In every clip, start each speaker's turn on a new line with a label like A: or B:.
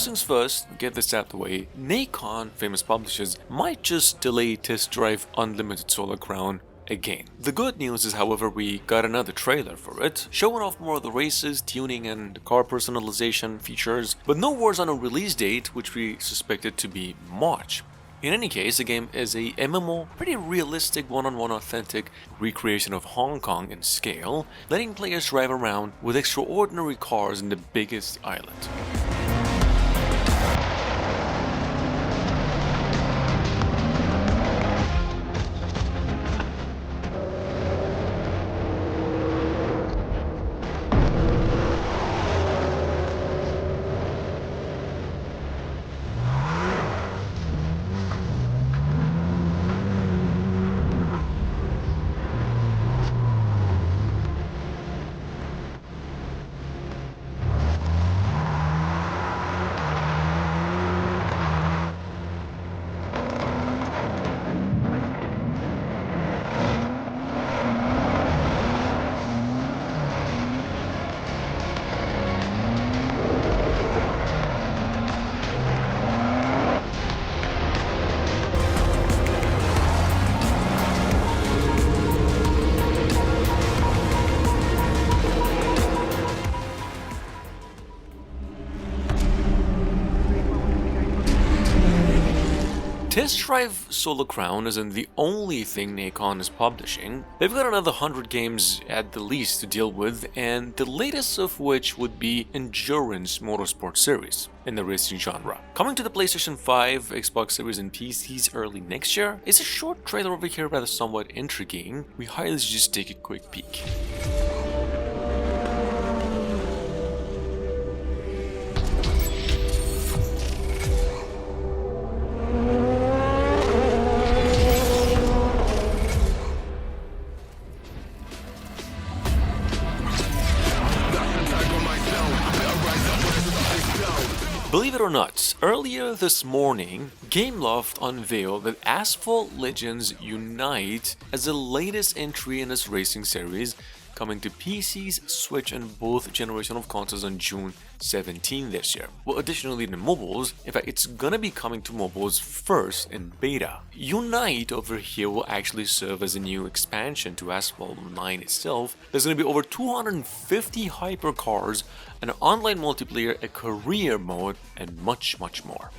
A: First things first, get this out of the way, Nikon, famous publishers, might just delay Test Drive Unlimited Solar Crown again. The good news is, however, we got another trailer for it, showing off more of the races, tuning and car personalization features, but no words on a release date, which we suspected to be March. In any case, the game is a MMO, pretty realistic one-on-one authentic recreation of Hong Kong in scale, letting players drive around with extraordinary cars in the biggest island. Test Drive Solar Crown isn't the only thing Nikon is publishing. They've got another 100 games at the least to deal with, and the latest of which would be Endurance Motorsport series in the racing genre. Coming to the PlayStation 5, Xbox Series and PCs early next year. It's a short trailer over here, rather somewhat intriguing. We highly suggest take a quick peek. Believe it or not, earlier this morning, Gameloft unveiled that Asphalt Legends Unite as the latest entry in its racing series, coming to PCs, Switch and both generations of consoles on June 17 this year. Well, additionally to mobiles, in fact it's gonna be coming to mobiles first in beta. Unite over here will actually serve as a new expansion to Asphalt 9 itself. There's gonna be over 250 hypercars, an online multiplayer, a career mode, and much more.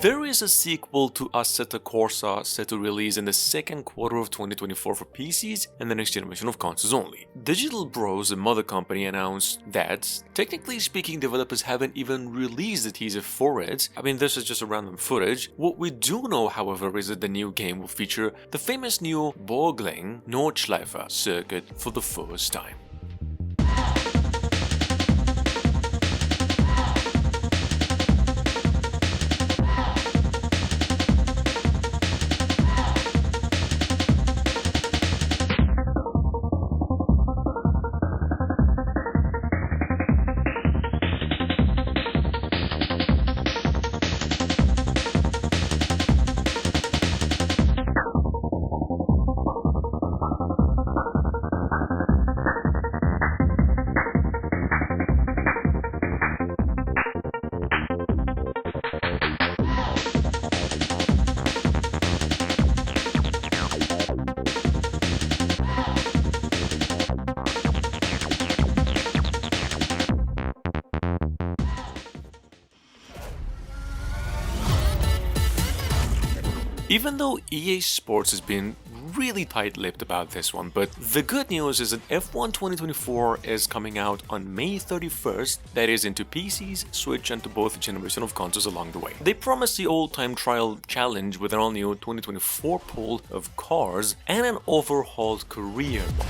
A: There is a sequel to Assetto Corsa set to release in the second quarter of 2024 for PCs and the next generation of consoles only. Digital Bros, the mother company, announced that, technically speaking, developers haven't even released the teaser for it. I mean, this is just a random footage. What we do know, however, is that the new game will feature the famous new Borgling Nordschleife circuit for the first time. Even though EA Sports has been really tight-lipped about this one, but the good news is that F1 2024 is coming out on May 31st, that is into PCs, Switch and to both generations of consoles along the way. They promise the old-time trial challenge with an all-new 2024 pool of cars and an overhauled career mode.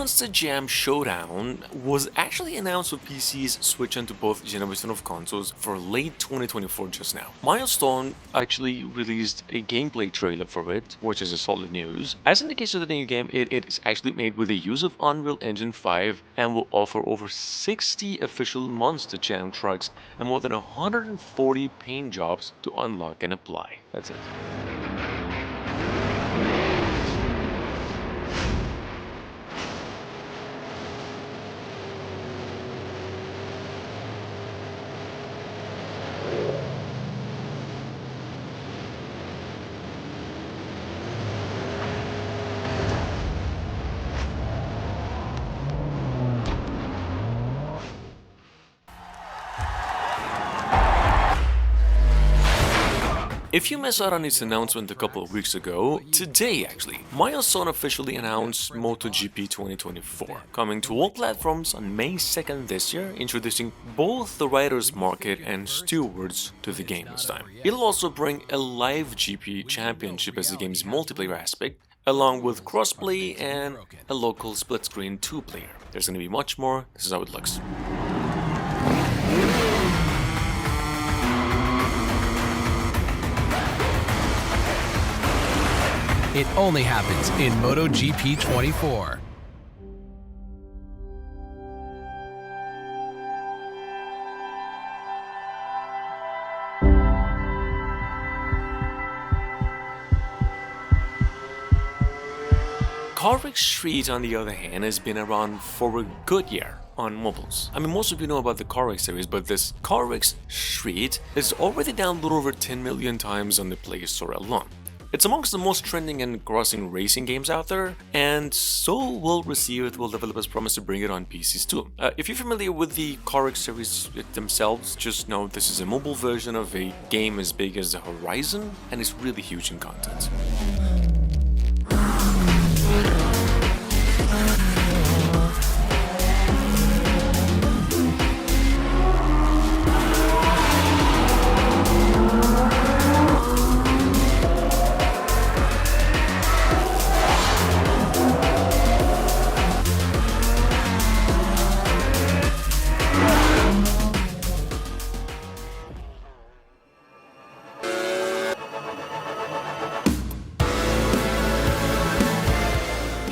A: Monster Jam Showdown was actually announced for PCs switching to both generation of consoles for late 2024 just now. Milestone actually released a gameplay trailer for it, which is a solid news. As in the case of the new game, it is actually made with the use of Unreal Engine 5 and will offer over 60 official Monster Jam trucks and more than 140 paint jobs to unlock and apply. That's it. If you missed out on its announcement a couple of weeks ago, today actually, Milestone officially announced Moto GP 2024, coming to all platforms on May 2nd this year, introducing both the Riders Market and Stewards to the game this time. It'll also bring a live GP championship as the game's multiplayer aspect, along with crossplay and a local split-screen 2-player. There's gonna be much more. This is how it looks.
B: It only happens in Moto GP 24.
A: CarX Street, on the other hand, has been around for a good year on mobiles. I mean, most of you know about the CarX series, but this CarX Street is already downloaded over 10 million times on the Play Store alone. It's amongst the most trending and grossing racing games out there, and so will receive it while developers promise to bring it on PCs too. If you're familiar with the CarX series themselves, just know this is a mobile version of a game as big as the Horizon, and it's really huge in content.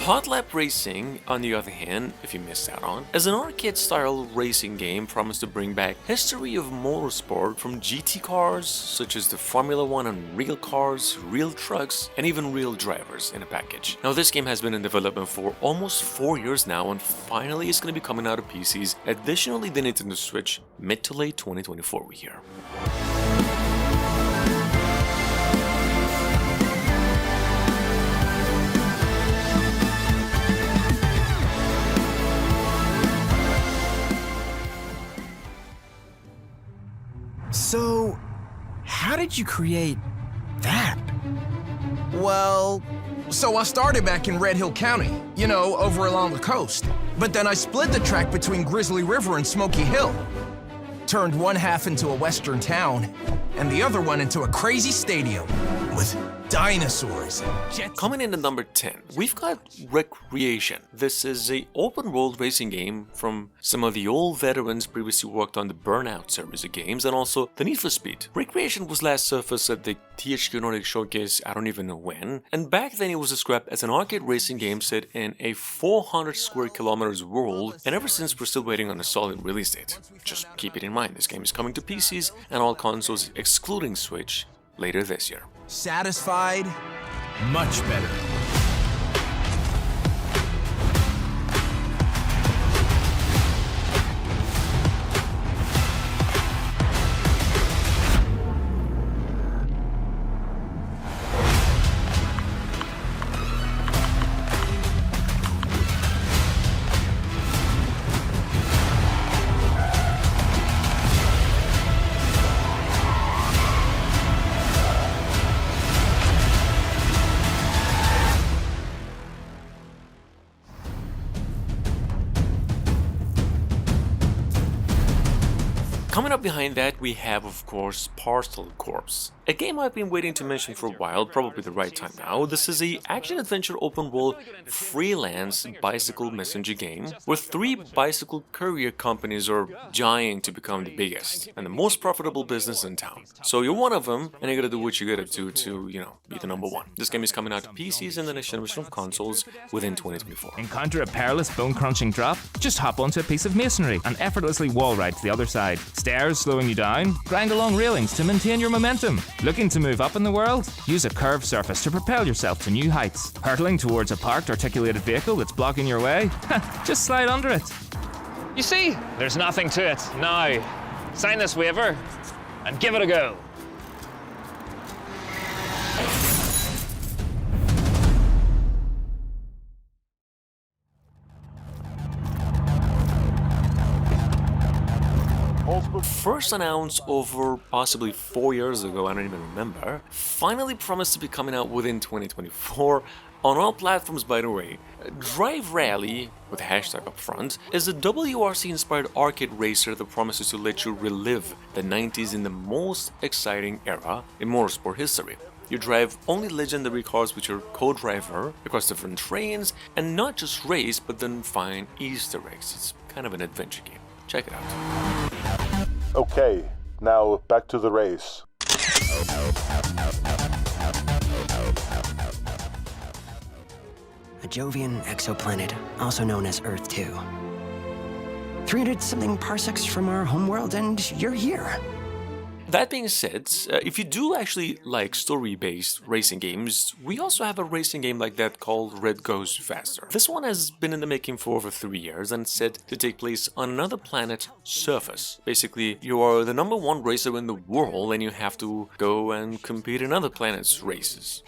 A: Hot Lap Racing, on the other hand, if you missed out on, is an arcade-style racing game promised to bring back history of motorsport from GT cars, such as the Formula 1 and real cars, real trucks, and even real drivers in a package. Now, this game has been in development for almost 4 years now, and finally is going to be coming out of PCs, additionally the Nintendo Switch, mid to late 2024 we hear.
C: So, how did you create that? Well, so I started back in Red Hill County, you know, over along the coast. But then I split the track between Grizzly River and Smoky Hill. Turned one half into a western town, and the other one into a crazy stadium with dinosaurs and jets.
A: Coming in at number 10, we've got Recreation. This is an open-world racing game from some of the old veterans previously worked on the Burnout series of games and also the Need for Speed. Recreation was last surfaced at the THQ Nordic Showcase, I don't even know when, and back then it was described as an arcade racing game set in a 400 square kilometers world, and ever since we're still waiting on a solid release date. Just keep it in mind, this game is coming to PCs and all consoles excluding Switch later this year.
C: Satisfied? Much better.
A: Coming up behind that, we have, of course, Parcel Corpse. A game I've been waiting to mention for a while, probably the right time now. This is a action-adventure open-world freelance bicycle messenger game where 3 bicycle courier companies are vying to become the biggest and the most profitable business in town. So you're one of them, and you gotta do what you gotta do to, be the number one. This game is coming out to PCs and the next generation of consoles within 2024.
D: Encounter a perilous bone-crunching drop? Just hop onto a piece of masonry and effortlessly wall ride to the other side. Stairs slowing you down? Grind along railings to maintain your momentum. Looking to move up in the world? Use a curved surface to propel yourself to new heights. Hurtling towards a parked articulated vehicle that's blocking your way? Just slide under it.
E: You see, there's nothing to it. Now, sign this waiver and give it a go.
A: First announced over possibly 4 years ago, I don't even remember, finally promised to be coming out within 2024 on all platforms, by the way. Drive Rally, with a hashtag up front, is a WRC-inspired arcade racer that promises to let you relive the 90s in the most exciting era in motorsport history. You drive only legendary cars with your co-driver across different trains, and not just race, but then find Easter eggs. It's kind of an adventure game. Check it out.
F: Okay, now back to the race.
G: A Jovian exoplanet, also known as Earth 2. 300-something parsecs from our homeworld, and you're here.
A: That being said, if you do actually like story-based racing games, we also have a racing game like that called Red Goes Faster. This one has been in the making for over 3 years and set to take place on another planet, Surface. Basically, you are the #1 racer in the world and you have to go and compete in other planets' races.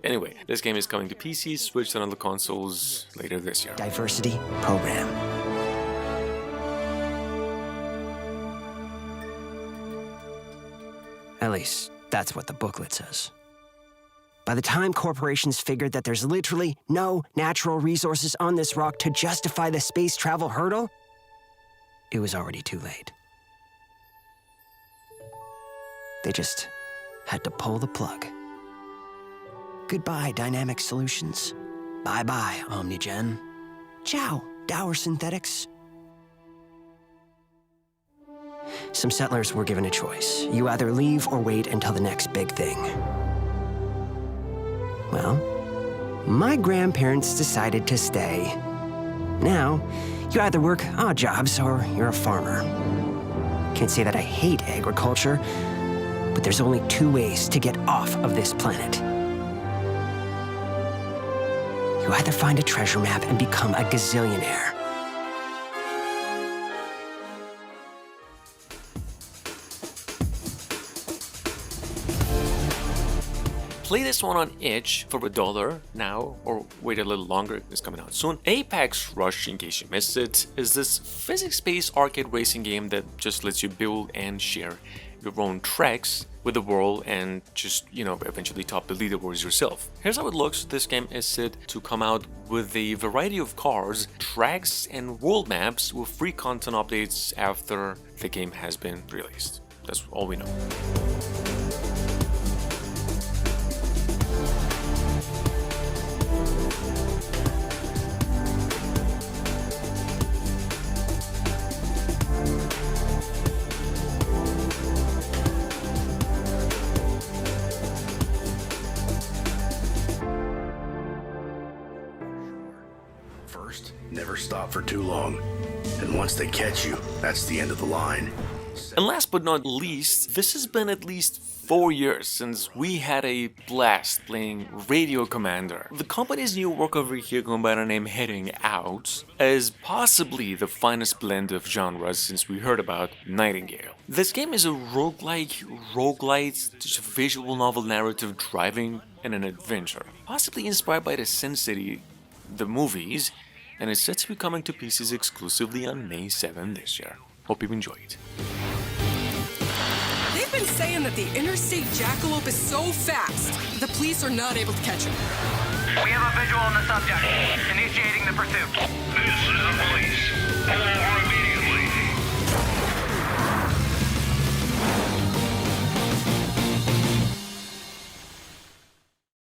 A: Anyway, this game is coming to PC, Switch and other consoles later this year.
G: Diversity program. At least, that's what the booklet says. By the time corporations figured that there's literally no natural resources on this rock to justify the space travel hurdle, it was already too late. They just had to pull the plug. Goodbye, Dynamic Solutions. Bye-bye, Omnigen. Ciao, Dower Synthetics. Some settlers were given a choice. You either leave or wait until the next big thing. Well, my grandparents decided to stay. Now, you either work odd jobs or you're a farmer. Can't say that I hate agriculture, but there's only 2 ways to get off of this planet. You either find a treasure map and become a gazillionaire,
A: Play this one on itch for $1 now, or wait a little longer, it's coming out soon. Apex Rush, in case you missed it, is this physics-based arcade racing game that just lets you build and share your own tracks with the world and just, eventually top the leaderboards yourself. Here's how it looks. This game is set to come out with a variety of cars, tracks, and world maps with free content updates after the game has been released. That's all we know.
H: First, never stop for too long. And once they catch you, that's the end of the line.
A: And last but not least, this has been at least 4 years since we had a blast playing Radio Commander. The company's new work over here, going by the name Heading Out, is possibly the finest blend of genres since we heard about Nightingale. This game is a roguelite, just visual novel narrative driving and an adventure, possibly inspired by the Sin City, the movies, and it's set to be coming to PCs exclusively on May 7 this year. Hope you enjoy it.
I: They've been saying that the interstate jackalope is so fast, the police are not able to catch him.
J: We have a visual on the subject. Initiating the pursuit. This is the police. All